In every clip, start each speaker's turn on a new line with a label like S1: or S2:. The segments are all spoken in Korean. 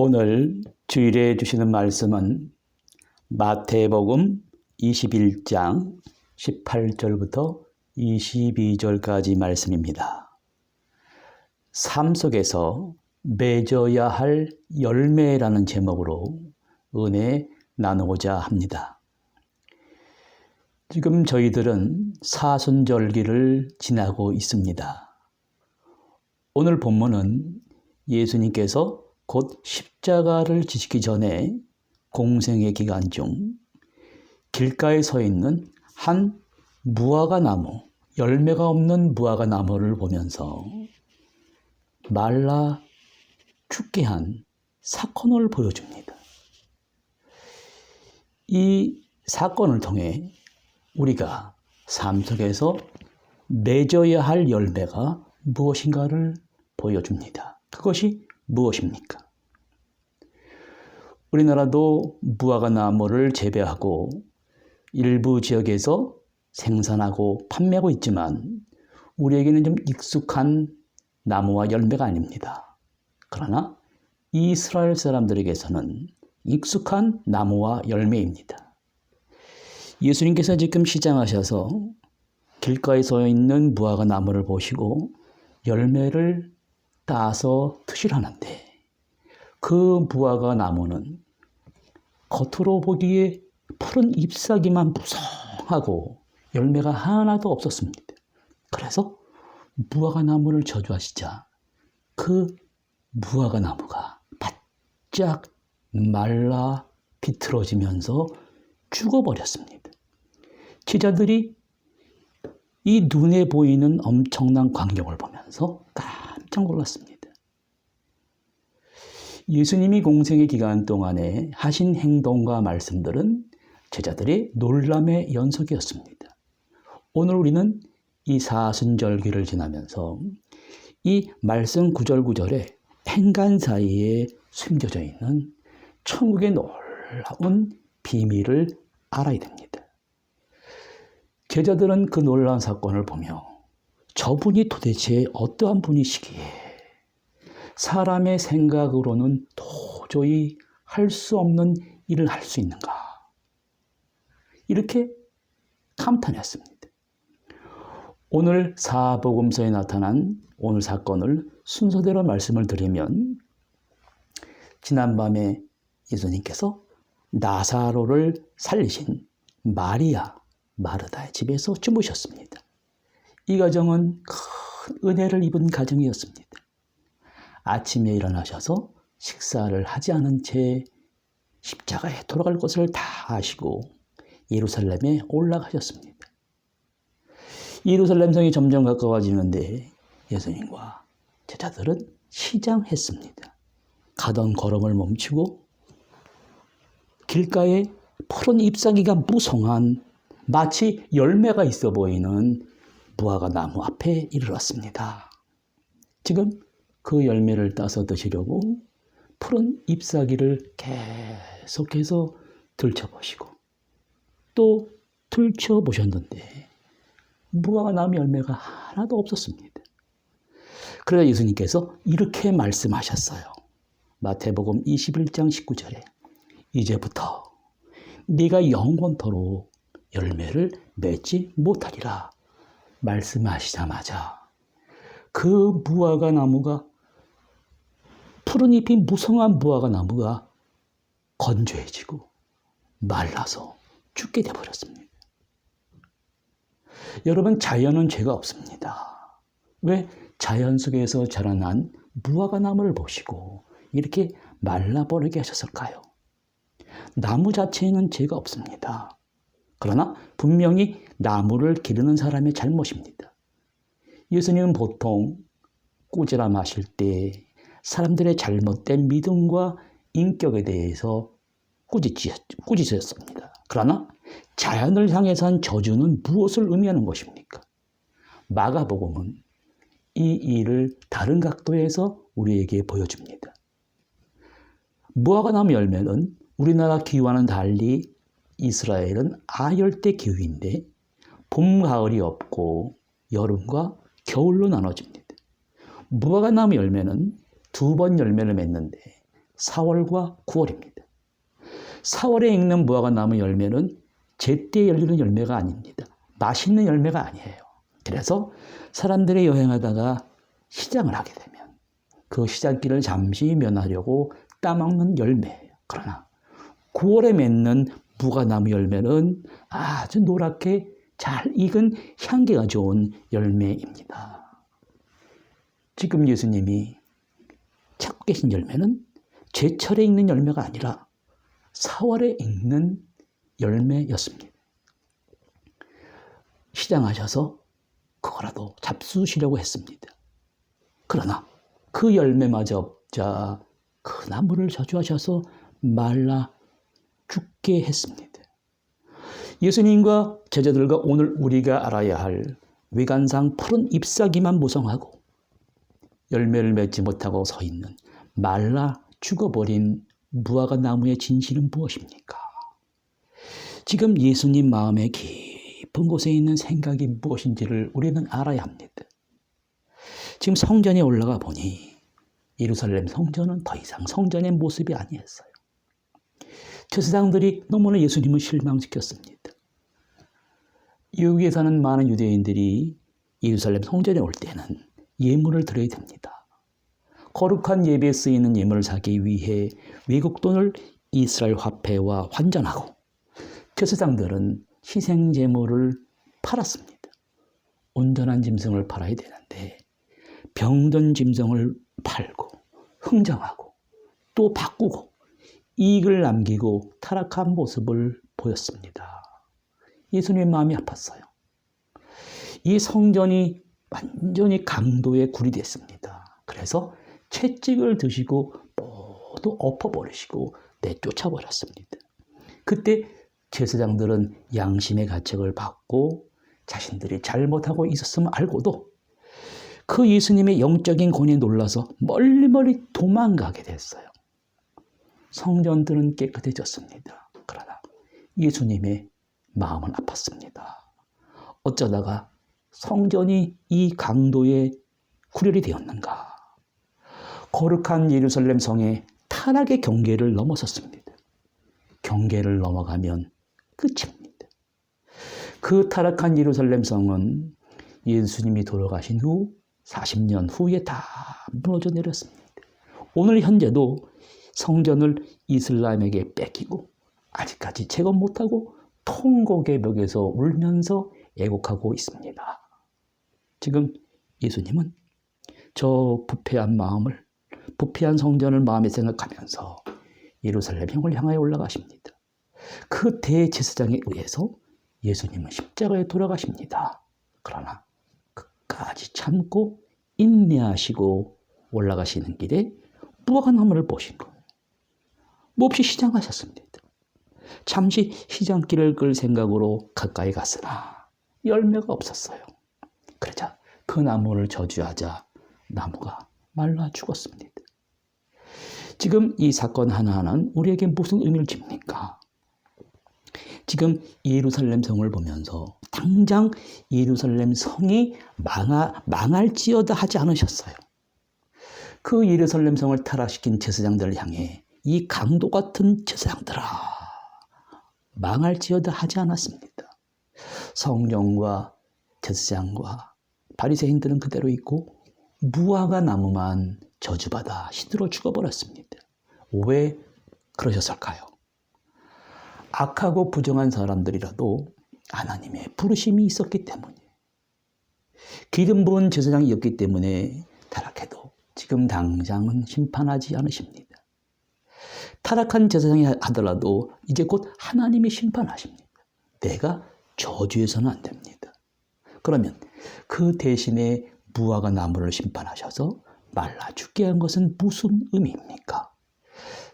S1: 오늘 주일에 주시는 말씀은 마태복음 21장 18절부터 22절까지 말씀입니다. 삶 속에서 맺어야 할 열매라는 제목으로 은혜 나누고자 합니다. 지금 저희들은 사순절기를 지나고 있습니다. 오늘 본문은 예수님께서 곧 십자가를 지시기 전에 공생의 기간 중 길가에 서 있는 한 무화과 나무, 열매가 없는 무화과 나무를 보면서 말라 죽게 한 사건을 보여줍니다. 이 사건을 통해 우리가 삶 속에서 맺어야 할 열매가 무엇인가를 보여줍니다. 그것이 무엇입니까? 우리나라도 무화과 나무를 재배하고 일부 지역에서 생산하고 판매하고 있지만 우리에게는 좀 익숙한 나무와 열매가 아닙니다. 그러나 이스라엘 사람들에게서는 익숙한 나무와 열매입니다. 예수님께서 지금 시장하셔서 길가에 서 있는 무화과 나무를 보시고 열매를 따서 드시라는데 그 무화과 나무는 겉으로 보기에 푸른 잎사귀만 무성하고 열매가 하나도 없었습니다. 그래서 무화과 나무를 저주하시자 그 무화과 나무가 바짝 말라 비틀어지면서 죽어버렸습니다. 제자들이 이 눈에 보이는 엄청난 광경을 보면서 깜짝 놀랐습니다. 예수님이 공생의 기간 동안에 하신 행동과 말씀들은 제자들의 놀람의 연속이었습니다. 오늘 우리는 이 사순절기를 지나면서 이 말씀 구절구절에 행간 사이에 숨겨져 있는 천국의 놀라운 비밀을 알아야 됩니다. 제자들은 그 놀라운 사건을 보며 저분이 도대체 어떠한 분이시기에 사람의 생각으로는 도저히 할 수 없는 일을 할 수 있는가? 이렇게 감탄했습니다. 오늘 사복음서에 나타난 오늘 사건을 순서대로 말씀을 드리면 지난밤에 예수님께서 나사로를 살리신 마리아, 마르다의 집에서 주무셨습니다. 이 가정은 큰 은혜를 입은 가정이었습니다. 아침에 일어나셔서 식사를 하지 않은 채 십자가에 돌아갈 것을 다 아시고 예루살렘에 올라가셨습니다. 예루살렘 성이 점점 가까워지는데 예수님과 제자들은 시장했습니다. 가던 걸음을 멈추고 길가에 푸른 잎사귀가 무성한 마치 열매가 있어 보이는 무화과 나무 앞에 이르렀습니다. 지금 그 열매를 따서 드시려고 푸른 잎사귀를 계속해서 들춰보시고 또 들춰보셨는데 무화과 나무 열매가 하나도 없었습니다. 그러자 예수님께서 이렇게 말씀하셨어요. 마태복음 21장 19절에 이제부터 네가 영원토록 열매를 맺지 못하리라 말씀하시자마자 그 무화과 나무가 푸른 잎이 무성한 무화과 나무가 건조해지고 말라서 죽게 되어버렸습니다. 여러분, 자연은 죄가 없습니다. 왜 자연 속에서 자라난 무화과 나무를 보시고 이렇게 말라버리게 하셨을까요? 나무 자체에는 죄가 없습니다. 그러나 분명히 나무를 기르는 사람의 잘못입니다. 예수님은 보통 꾸지람 하실 때 사람들의 잘못된 믿음과 인격에 대해서 꾸짖으셨습니다. 그러나 자연을 향해서 한 저주는 무엇을 의미하는 것입니까? 마가복음은 이 일을 다른 각도에서 우리에게 보여줍니다. 무화과 나무 열매는 우리나라 기후와는 달리 이스라엘은 아열대 기후인데 봄, 가을이 없고 여름과 겨울로 나눠집니다. 무화과 나무 열매는 2번 열매를 맺는데 4월과 9월입니다. 4월에 익는 무화과 나무 열매는 제때 열리는 열매가 아닙니다. 맛있는 열매가 아니에요. 그래서 사람들이 여행하다가 시장을 하게 되면 그 시장길을 잠시 면하려고 따먹는 열매예요. 그러나 9월에 맺는 무화과나무 열매는 아주 노랗게 잘 익은 향기가 좋은 열매입니다. 지금 예수님이 찾고 계신 열매는 제철에 익는 열매가 아니라 4월에 익는 열매였습니다. 시장하셔서 그거라도 잡수시려고 했습니다. 그러나 그 열매마저 없자 그 나무를 저주하셔서 말라 죽게 했습니다. 예수님과 제자들과 오늘 우리가 알아야 할 외관상 푸른 잎사귀만 무성하고 열매를 맺지 못하고 서 있는 말라 죽어버린 무화과 나무의 진실은 무엇입니까? 지금 예수님 마음의 깊은 곳에 있는 생각이 무엇인지를 우리는 알아야 합니다. 지금 성전에 올라가 보니 예루살렘 성전은 더 이상 성전의 모습이 아니었어요. 제사장들이 너무나 예수님을 실망시켰습니다. 여기에 사는 많은 유대인들이 예루살렘 성전에 올 때는 예물을 드려야 됩니다. 거룩한 예배에 쓰이는 예물을 사기 위해 외국 돈을 이스라엘 화폐와 환전하고 제사장들은 희생 제물을 팔았습니다. 온전한 짐승을 팔아야 되는데 병든 짐승을 팔고 흥정하고 또 바꾸고 이익을 남기고 타락한 모습을 보였습니다. 예수님의 마음이 아팠어요. 이 성전이 완전히 강도의 굴이 됐습니다. 그래서 채찍을 드시고 모두 엎어버리시고 내쫓아버렸습니다. 그때 제사장들은 양심의 가책을 받고 자신들이 잘못하고 있었음을 알고도 그 예수님의 영적인 권위에 놀라서 멀리 도망가게 됐어요. 성전들은 깨끗해졌습니다. 그러나 예수님의 마음은 아팠습니다. 어쩌다가 성전이 이 강도의 구렬이 되었는가? 거룩한 예루살렘 성의 타락의 경계를 넘어섰습니다. 경계를 넘어가면 끝입니다. 그 타락한 예루살렘 성은 예수님이 돌아가신 후 40년 후에 다 무너져 내렸습니다. 오늘 현재도 성전을 이슬람에게 뺏기고 아직까지 재건 못하고 통곡의 벽에서 울면서 애곡하고 있습니다. 지금 예수님은 저 부패한 마음을, 부패한 성전을 마음에 생각하면서 예루살렘 형을 향하여 올라가십니다. 그 대제사장에 의해서 예수님은 십자가에 돌아가십니다. 그러나 끝까지 참고 인내하시고 올라가시는 길에 무화과나무를 보신 거예요. 몹시 시장하셨습니다. 잠시 시장길을 끌 생각으로 가까이 갔으나 열매가 없었어요. 그러자 그 나무를 저주하자 나무가 말라 죽었습니다. 지금 이 사건 하나하나는 우리에게 무슨 의미를 줍니까? 지금 예루살렘 성을 보면서 당장 예루살렘 성이 망할지어다 하지 않으셨어요. 그 예루살렘 성을 타락시킨 제사장들을 향해 이 강도 같은 제사장들아 망할지어다 하지 않았습니다. 성령과 제사장과 바리새인들은 그대로 있고 무화과 나무만 저주받아 시들어 죽어버렸습니다. 왜 그러셨을까요? 악하고 부정한 사람들이라도 하나님의 부르심이 있었기 때문에, 기름 부은 제사장이었기 때문에 타락해도 지금 당장은 심판하지 않으십니다. 타락한 제사장이 하더라도 이제 곧 하나님이 심판하십니다. 내가 저주해서는 안 됩니다. 그러면 그 대신에 무화과 나무를 심판하셔서 말라 죽게 한 것은 무슨 의미입니까?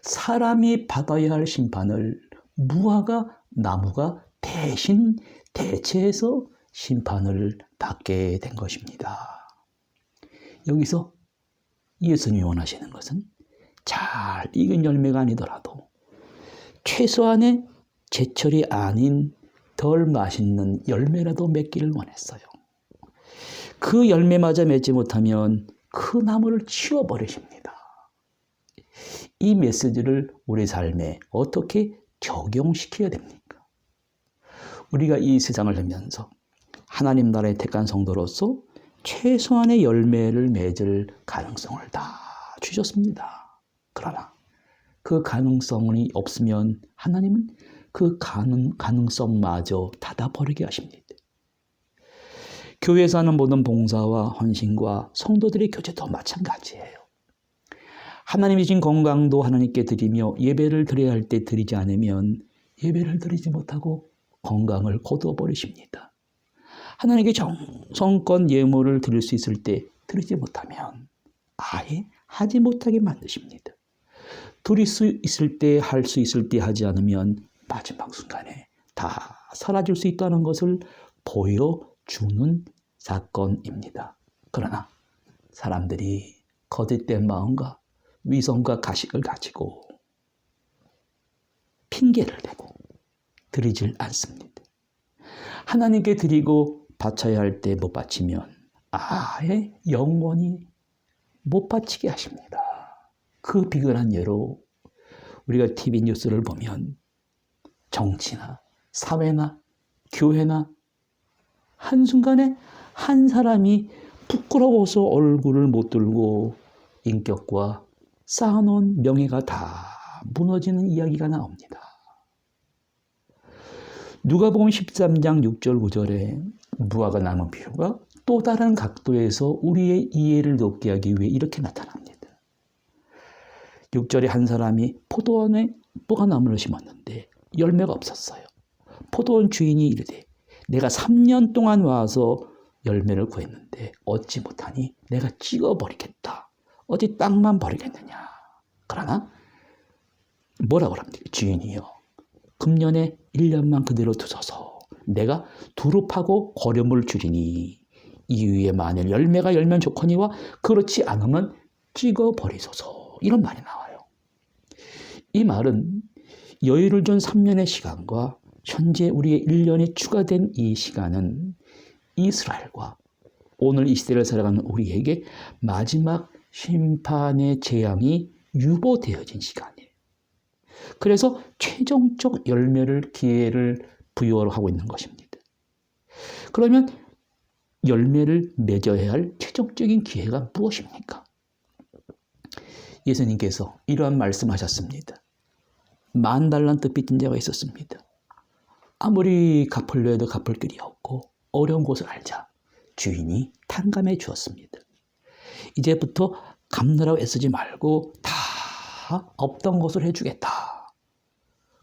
S1: 사람이 받아야 할 심판을 무화과 나무가 대신 대체해서 심판을 받게 된 것입니다. 여기서 예수님이 원하시는 것은 잘 익은 열매가 아니더라도 최소한의 제철이 아닌 덜 맛있는 열매라도 맺기를 원했어요. 그 열매마저 맺지 못하면 그 나무를 치워버리십니다. 이 메시지를 우리 삶에 어떻게 적용시켜야 됩니까? 우리가 이 세상을 살면서 하나님 나라의 택한 성도로서 최소한의 열매를 맺을 가능성을 다 주셨습니다. 그러나 그 가능성이 없으면 하나님은 그 가능성마저 닫아버리게 하십니다. 교회에서 하는 모든 봉사와 헌신과 성도들의 교제도 마찬가지예요. 하나님이 주신 건강도 하나님께 드리며 예배를 드려야 할 때 드리지 않으면 예배를 드리지 못하고 건강을 거두어 버리십니다. 하나님께 정성껏 예물을 드릴 수 있을 때 드리지 못하면 아예 하지 못하게 만드십니다. 드릴 수 있을 때, 할 수 있을 때 하지 않으면 마지막 순간에 다 사라질 수 있다는 것을 보여주는 사건입니다. 그러나 사람들이 거짓된 마음과 위선과 가식을 가지고 핑계를 대고 드리질 않습니다. 하나님께 드리고 바쳐야 할 때 못 바치면 아예 영원히 못 바치게 하십니다. 그 비근한 예로 우리가 TV 뉴스를 보면 정치나 사회나 교회나 한순간에 한 사람이 부끄러워서 얼굴을 못 들고 인격과 쌓아놓은 명예가 다 무너지는 이야기가 나옵니다. 누가복음 13장 6절 9절에 무화과 나무 비유가 또 다른 각도에서 우리의 이해를 높게 하기 위해 이렇게 나타납니다. 6절에 한 사람이 포도원에 무화과나무를 심었는데 열매가 없었어요. 포도원 주인이 이르되 내가 3년 동안 와서 열매를 구했는데 얻지 못하니 내가 찍어버리겠다. 어디 땅만 버리겠느냐. 그러나 뭐라고 합니까? 주인이요. 금년에 1년만 그대로 두소서. 내가 두릅하고 거름을 주리니 이후에 만일 열매가 열면 좋거니와 그렇지 않으면 찍어버리소서. 이런 말이 나와요. 이 말은 여유를 준 3년의 시간과 현재 우리의 1년이 추가된 이 시간은 이스라엘과 오늘 이 시대를 살아가는 우리에게 마지막 심판의 재앙이 유보되어진 시간이에요. 그래서 최종적 열매를 기회를 부여하고 있는 것입니다. 그러면 열매를 맺어야 할 최종적인 기회가 무엇입니까? 예수님께서 이러한 말씀하셨습니다. 10,000달란트 빚진 자가 있었습니다. 아무리 갚으려 해도 갚을 길이 없고 어려운 곳을 알자 주인이 탕감해 주었습니다. 이제부터 갚느라고 애쓰지 말고 다 없던 것을 해주겠다.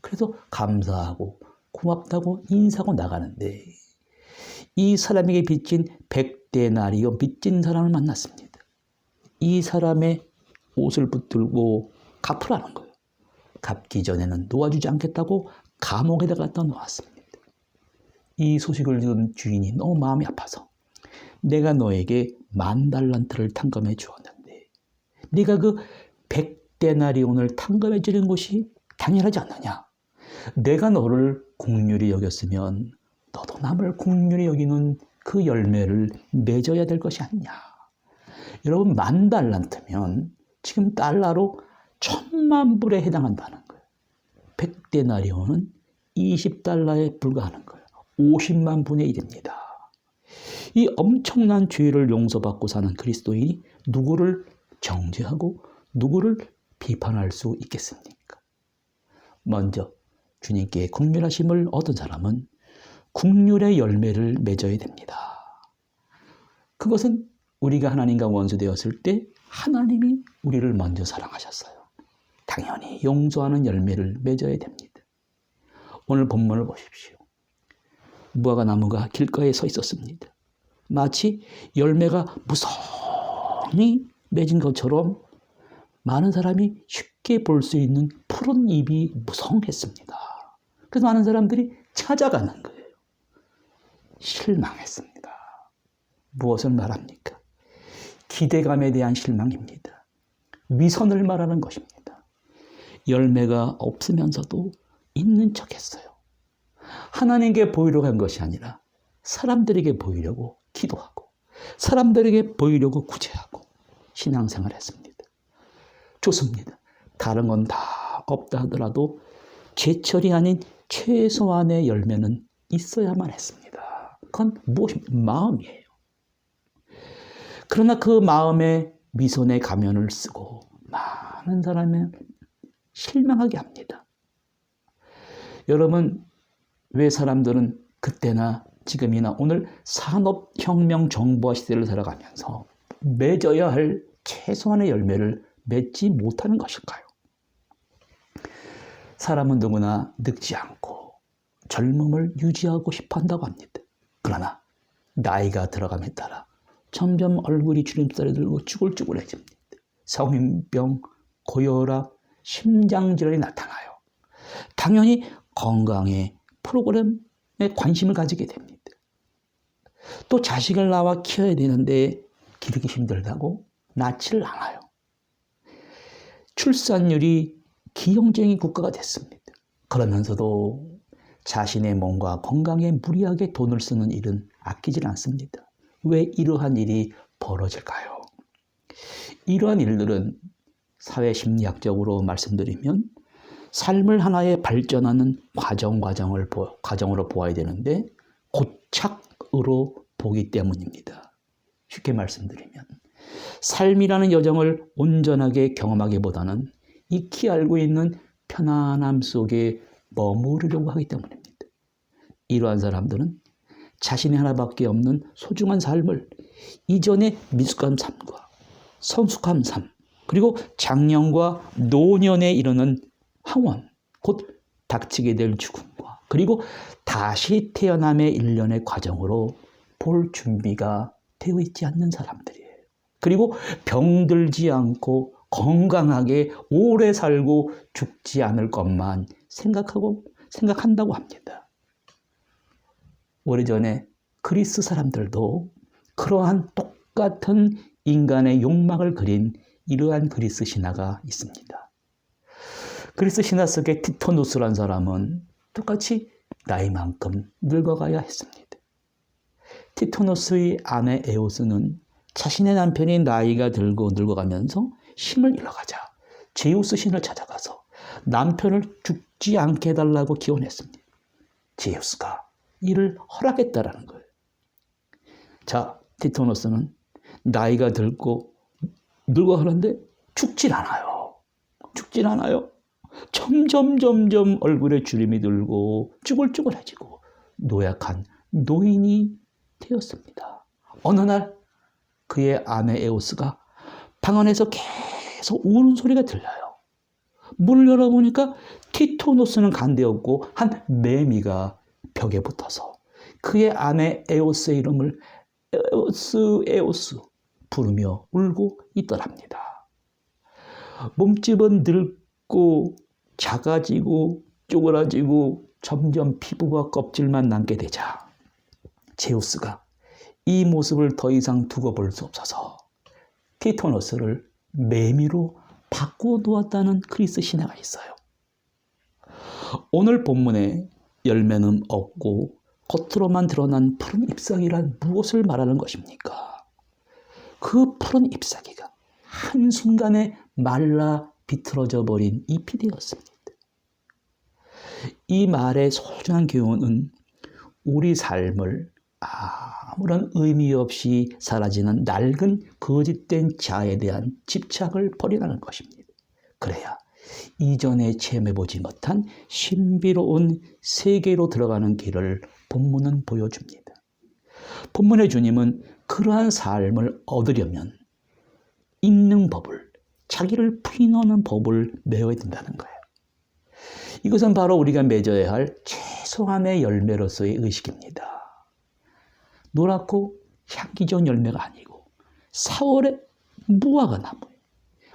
S1: 그래서 감사하고 고맙다고 인사하고 나가는데 이 사람에게 빚진 100데나리온 빚진 사람을 만났습니다. 이 사람의 옷을 붙들고 갚으라는 거예요. 갚기 전에는 놓아주지 않겠다고 감옥에다 갖다 놓았습니다. 이 소식을 들은 주인이 너무 마음이 아파서 내가 너에게 10,000달란트를 탕감해 주었는데 네가 그 100데나리온을 탕감해 주는 것이 당연하지 않느냐. 내가 너를 긍휼히 여겼으면 너도 남을 긍휼히 여기는 그 열매를 맺어야 될 것이 아니냐. 여러분 10,000달란트면 지금 달러로 1,000,000불에 해당한다는 거예요. 100데나리온은 20달러에 불과하는 거예요. 50만 분의 1입니다. 이 엄청난 죄를 용서받고 사는 그리스도인이 누구를 정죄하고 누구를 비판할 수 있겠습니까? 먼저 주님께 긍휼하심을 얻은 사람은 긍휼의 열매를 맺어야 됩니다. 그것은 우리가 하나님과 원수되었을 때 하나님이 우리를 먼저 사랑하셨어요. 당연히 용서하는 열매를 맺어야 됩니다. 오늘 본문을 보십시오. 무화과 나무가 길가에 서 있었습니다. 마치 열매가 무성히 맺은 것처럼 많은 사람이 쉽게 볼 수 있는 푸른 잎이 무성했습니다. 그래서 많은 사람들이 찾아가는 거예요. 실망했습니다. 무엇을 말합니까? 기대감에 대한 실망입니다. 위선을 말하는 것입니다. 열매가 없으면서도 있는 척했어요. 하나님께 보이려고 한 것이 아니라 사람들에게 보이려고 기도하고 사람들에게 보이려고 구제하고 신앙생활을 했습니다. 좋습니다. 다른 건 다 없다 하더라도 제철이 아닌 최소한의 열매는 있어야만 했습니다. 그건 무엇입니까? 마음이에요. 그러나 그 마음에 미선의 가면을 쓰고 많은 사람을 실망하게 합니다. 여러분, 왜 사람들은 그때나 지금이나 오늘 산업혁명 정보화 시대를 살아가면서 맺어야 할 최소한의 열매를 맺지 못하는 것일까요? 사람은 누구나 늙지 않고 젊음을 유지하고 싶어 한다고 합니다. 그러나 나이가 들어감에 따라 점점 얼굴이 주름살이 들고 쭈글쭈글해집니다. 성인병, 고혈압, 심장질환이 나타나요. 당연히 건강의 프로그램에 관심을 가지게 됩니다. 또 자식을 낳아 키워야 되는데 기르기 힘들다고 낳지를 않아요. 출산율이 기형적인 국가가 됐습니다. 그러면서도 자신의 몸과 건강에 무리하게 돈을 쓰는 일은 아끼질 않습니다. 왜 이러한 일이 벌어질까요? 이러한 일들은 사회심리학적으로 말씀드리면 삶을 하나의 발전하는 과정으로 보아야 되는데 고착으로 보기 때문입니다. 쉽게 말씀드리면 삶이라는 여정을 온전하게 경험하기보다는 익히 알고 있는 편안함 속에 머무르려고 하기 때문입니다. 이러한 사람들은 자신이 하나밖에 없는 소중한 삶을 이전의 미숙한 삶과 성숙한 삶, 그리고 장년과 노년에 이르는 황혼, 곧 닥치게 될 죽음과 그리고 다시 태어남의 일련의 과정으로 볼 준비가 되어 있지 않는 사람들이에요. 그리고 병들지 않고 건강하게 오래 살고 죽지 않을 것만 생각한다고 합니다. 오래전에 그리스 사람들도 그러한 똑같은 인간의 욕망을 그린 이러한 그리스 신화가 있습니다. 그리스 신화 속의 티토누스란 사람은 똑같이 나이만큼 늙어가야 했습니다. 티토누스의 아내 에오스는 자신의 남편이 나이가 들고 늙어가면서 힘을 잃어가자 제우스 신을 찾아가서 남편을 죽지 않게 해달라고 기원했습니다. 제우스가 이를 허락했다라는 거예요. 자, 티토누스는 나이가 들고 늙어가는데 죽질 않아요. 점점 얼굴에 주름이 들고 쭈글쭈글해지고 노약한 노인이 되었습니다. 어느 날 그의 아내 에오스가 방 안에서 계속 우는 소리가 들려요. 문을 열어보니까 티토누스는 간데없고 한 매미가 벽에 붙어서 그의 아내 에오스의 이름을 에오스 부르며 울고 있더랍니다. 몸집은 늙고 작아지고 쪼그라지고 점점 피부와 껍질만 남게 되자 제우스가 이 모습을 더 이상 두고 볼 수 없어서 티토누스를 매미로 바꿔두었다는 그리스 신화가 있어요. 오늘 본문에 열매는 없고 겉으로만 드러난 푸른 잎사귀란 무엇을 말하는 것입니까? 그 푸른 잎사귀가 한순간에 말라 비틀어져 버린 잎이 되었습니다. 이 말의 소중한 교훈은 우리 삶을 아무런 의미 없이 사라지는 낡은 거짓된 자아에 대한 집착을 버리라는 것입니다. 그래야 이전에 체험해보지 못한 신비로운 세계로 들어가는 길을 본문은 보여줍니다. 본문의 주님은 그러한 삶을 얻으려면 읽는 법을, 자기를 부인하는 법을 배워야 된다는 거예요. 이것은 바로 우리가 맺어야 할 최소한의 열매로서의 의식입니다. 노랗고 향기 좋은 열매가 아니고 4월에 무화과 나무예요.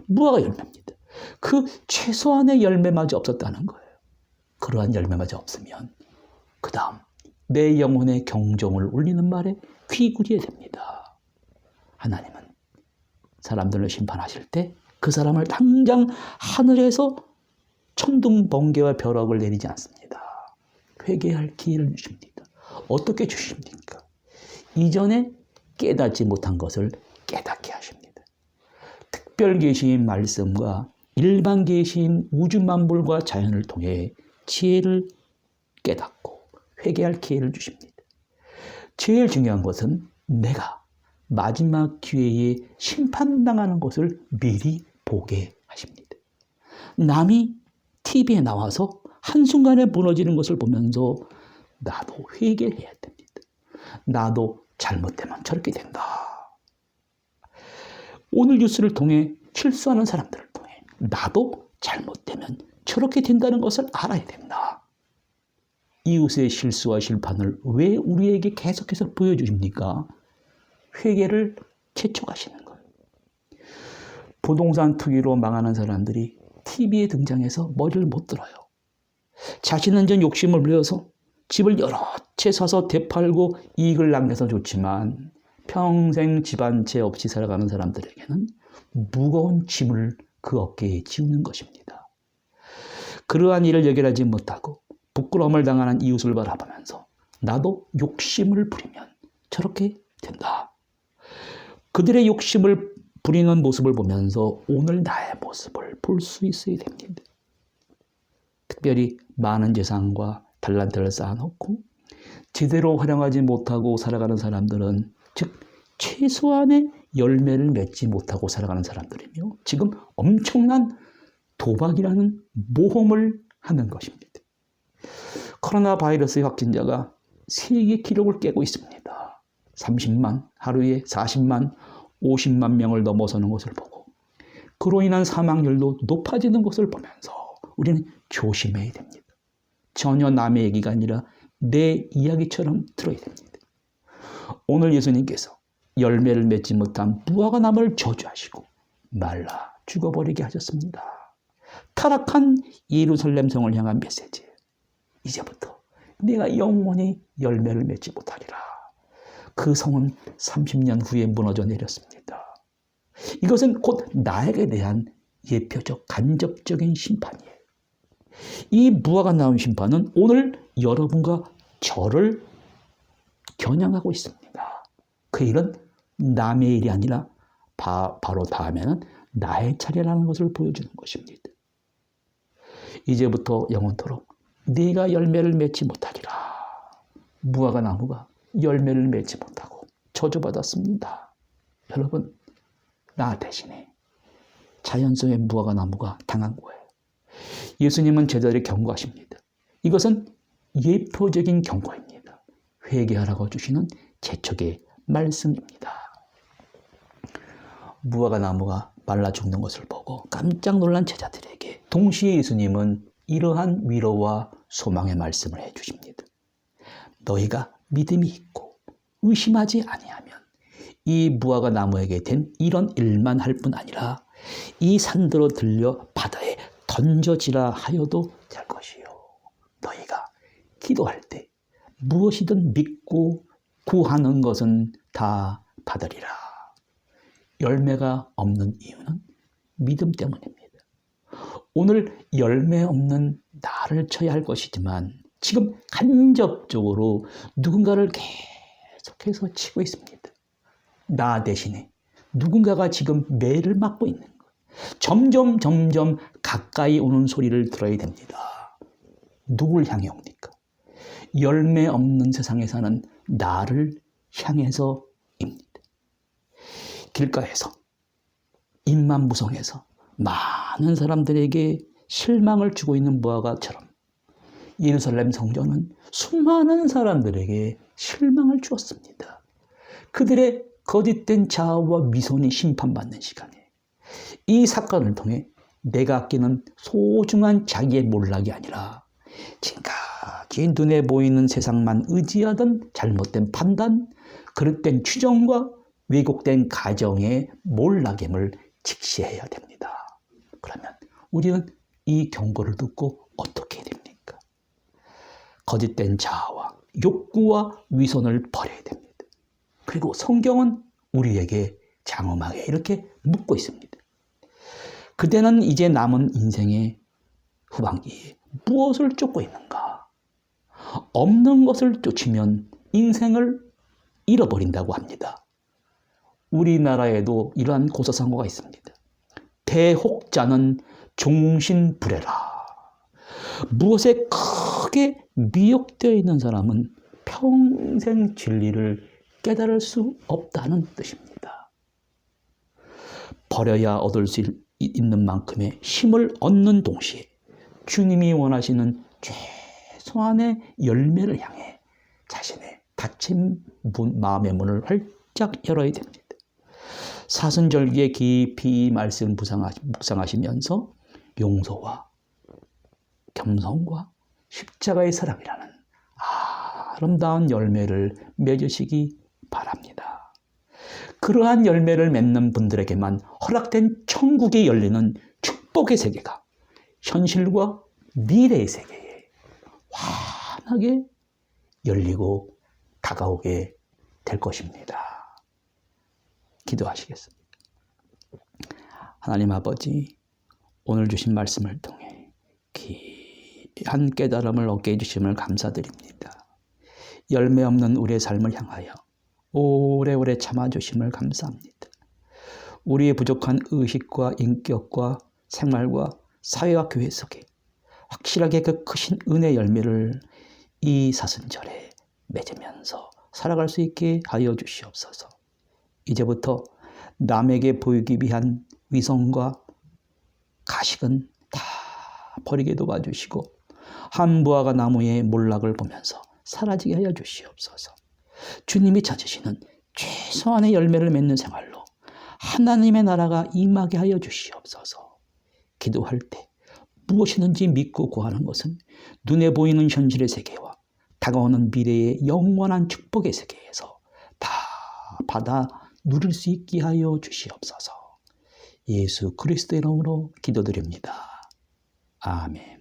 S1: 무화과 열매입니다. 그 최소한의 열매마저 없었다는 거예요. 그러한 열매마저 없으면 그 다음 내 영혼의 경종을 울리는 말에 귀 기울여야 됩니다. 하나님은 사람들을 심판하실 때 그 사람을 당장 하늘에서 천둥 번개와 벼락을 내리지 않습니다. 회개할 기회를 주십니다. 어떻게 주십니까? 이전에 깨닫지 못한 것을 깨닫게 하십니다. 특별 계시의 말씀과 일반 계시인 우주만물과 자연을 통해 지혜를 깨닫고 회개할 기회를 주십니다. 제일 중요한 것은 내가 마지막 기회에 심판당하는 것을 미리 보게 하십니다. 남이 TV에 나와서 한순간에 무너지는 것을 보면서 나도 회개해야 됩니다. 나도 잘못되면 저렇게 된다. 오늘 뉴스를 통해 실수하는 사람들을 통해 나도 잘못되면 저렇게 된다는 것을 알아야 된다. 이웃의 실수와 실판을 왜 우리에게 계속해서 보여주십니까? 회개를 재촉하시는 거예요. 부동산 투기로 망하는 사람들이 TV에 등장해서 머리를 못 들어요. 자신은 전 욕심을 부려서 집을 여러 채 사서 되팔고 이익을 남겨서 좋지만 평생 집 한 채 없이 살아가는 사람들에게는 무거운 짐을 그 어깨에 지우는 것입니다. 그러한 일을 해결하지 못하고 부끄러움을 당하는 이웃을 바라보면서 나도 욕심을 부리면 저렇게 된다. 그들의 욕심을 부리는 모습을 보면서 오늘 나의 모습을 볼 수 있어야 됩니다. 특별히 많은 재산과 달란트를 쌓아놓고 제대로 활용하지 못하고 살아가는 사람들은 즉 최소한의 열매를 맺지 못하고 살아가는 사람들이며 지금 엄청난 도박이라는 모험을 하는 것입니다. 코로나 바이러스 확진자가 세계 기록을 깨고 있습니다. 30만, 하루에 40만, 50만 명을 넘어서는 것을 보고 그로 인한 사망률도 높아지는 것을 보면서 우리는 조심해야 됩니다. 전혀 남의 얘기가 아니라 내 이야기처럼 들어야 됩니다. 오늘 예수님께서 열매를 맺지 못한 무화과 나무를 저주하시고 말라 죽어버리게 하셨습니다. 타락한 예루살렘 성을 향한 메시지. 이제부터 내가 영원히 열매를 맺지 못하리라. 그 성은 30년 후에 무너져 내렸습니다. 이것은 곧 나에게 대한 예표적 간접적인 심판이에요. 이 무화과 나무 심판은 오늘 여러분과 저를 겨냥하고 있습니다. 그 일은 남의 일이 아니라 바로 다음에는 나의 차례라는 것을 보여주는 것입니다. 이제부터 영원토록 네가 열매를 맺지 못하리라. 무화과 나무가 열매를 맺지 못하고 저주받았습니다. 여러분, 나 대신에 자연 속의 무화과 나무가 당한 거예요. 예수님은 제자들에게 경고하십니다. 이것은 예표적인 경고입니다. 회개하라고 주시는 재촉의 말씀입니다. 무화과 나무가 말라 죽는 것을 보고 깜짝 놀란 제자들에게 동시에 예수님은 이러한 위로와 소망의 말씀을 해주십니다. 너희가 믿음이 있고 의심하지 아니하면 이 무화과 나무에게 된 이런 일만 할 뿐 아니라 이 산들로 들려 바다에 던져지라 하여도 될 것이요. 너희가 기도할 때 무엇이든 믿고 구하는 것은 다 받으리라. 열매가 없는 이유는 믿음 때문입니다. 오늘 열매 없는 나를 쳐야 할 것이지만 지금 간접적으로 누군가를 계속해서 치고 있습니다. 나 대신에 누군가가 지금 매를 맞고 있는 거예요. 점점 가까이 오는 소리를 들어야 됩니다. 누굴 향해 옵니까? 열매 없는 세상에 사는 나를 향해서입니다. 길가에서 입만 무성해서 많은 사람들에게 실망을 주고 있는 무화과처럼 예루살렘 성전은 수많은 사람들에게 실망을 주었습니다. 그들의 거짓된 자아와 미선이 심판받는 시간에 이 사건을 통해 내가 아끼는 소중한 자기의 몰락이 아니라 지금까지 눈에 보이는 세상만 의지하던 잘못된 판단, 그릇된 추정과 왜곡된 가정의 몰락임을 직시해야 됩니다. 그러면 우리는 이 경고를 듣고 어떻게 해야 됩니까? 거짓된 자아와 욕구와 위선을 버려야 됩니다. 그리고 성경은 우리에게 장엄하게 이렇게 묻고 있습니다. 그대는 이제 남은 인생의 후반기에 무엇을 쫓고 있는가? 없는 것을 쫓으면 인생을 잃어버린다고 합니다. 우리나라에도 이러한 고사성어가 있습니다. 대혹자는 종신불애라. 무엇에 크게 미혹되어 있는 사람은 평생 진리를 깨달을 수 없다는 뜻입니다. 버려야 얻을 수 있는 만큼의 힘을 얻는 동시에 주님이 원하시는 최소한의 열매를 향해 자신의 닫힌 마음의 문을 활짝 열어야 됩니다. 사순절기에 깊이 이 말씀을 묵상하시면서 용서와 겸손과 십자가의 사랑이라는 아름다운 열매를 맺으시기 바랍니다. 그러한 열매를 맺는 분들에게만 허락된 천국이 열리는 축복의 세계가 현실과 미래의 세계에 환하게 열리고 다가오게 될 것입니다. 기도하시겠습니다. 하나님 아버지, 오늘 주신 말씀을 통해 귀한 깨달음을 얻게 해주심을 감사드립니다. 열매 없는 우리의 삶을 향하여 오래오래 참아주심을 감사합니다. 우리의 부족한 의식과 인격과 생활과 사회와 교회 속에 확실하게 그 크신 은혜 열매를 이 사순절에 맺으면서 살아갈 수 있게 하여 주시옵소서. 이제부터 남에게 보이기 위한 위선과 가식은 다 버리게 도와주시고 한 무화과 나무의 몰락을 보면서 사라지게 하여 주시옵소서. 주님이 찾으시는 최소한의 열매를 맺는 생활로 하나님의 나라가 임하게 하여 주시옵소서. 기도할 때 무엇이든지 믿고 구하는 것은 눈에 보이는 현실의 세계와 다가오는 미래의 영원한 축복의 세계에서 다 받아 누릴 수 있게 하여 주시옵소서. 예수 그리스도의 이름으로 기도드립니다. 아멘.